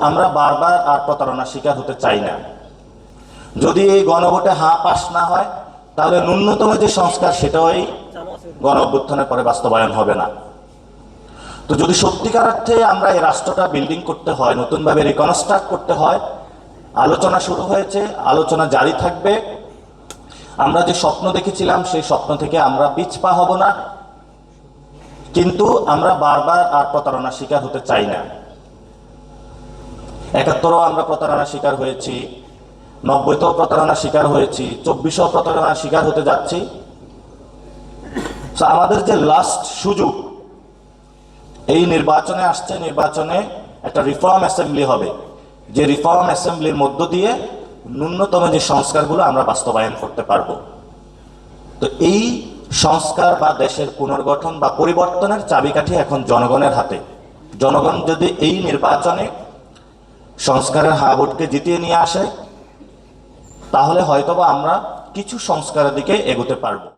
আমরা বারবার আর প্রতারণার শিকার হতে চাই না। যদি এই গণভোটে হ্যাঁ পাস না হয়, তাহলে ন্যূনতম যে সংস্কার সেটাও এই গণ অভ্যুত্থানের পরে বাস্তবায়ন হবে না। তো যদি সত্যিকার অর্থে আমরা এই রাষ্ট্রটা বিল্ডিং করতে হয়, নতুনভাবে রিকনস্ট্রাক্ট করতে হয়, আলোচনা শুরু হয়েছে, আলোচনা জারি থাকবে। আমরা যে স্বপ্ন দেখেছিলাম সেই স্বপ্ন থেকে আমরা পিছপা হব না, কিন্তু আমরা বারবার আর প্রতারণার শিকার হতে চাই না। ৭১-ও আমরা প্রতারণার শিকার হয়েছি, ৯০-তেও প্রতারণার শিকার হয়েছি, ২৪-ও প্রতারণার শিকার হতে যাচ্ছি। আমাদের যে লাস্ট সুযোগ, এই নির্বাচনে আসছে, নির্বাচনে একটা রিফর্ম অ্যাসেম্বলি হবে, যে রিফর্ম অ্যাসেম্বলির মধ্য দিয়ে ন্যূনতম যে সংস্কারগুলো আমরা বাস্তবায়ন করতে পারবো। তো এই সংস্কার বা দেশের পুনর্গঠন বা পরিবর্তনের চাবিকাঠি এখন জনগণের হাতে। জনগণ যদি এই নির্বাচনে সংস্কারের হা ভোটকে জিতিয়ে নিয়ে আসে, তাহলে হয়তোবা আমরা কিছু সংস্কারের দিকে এগোতে পারবো।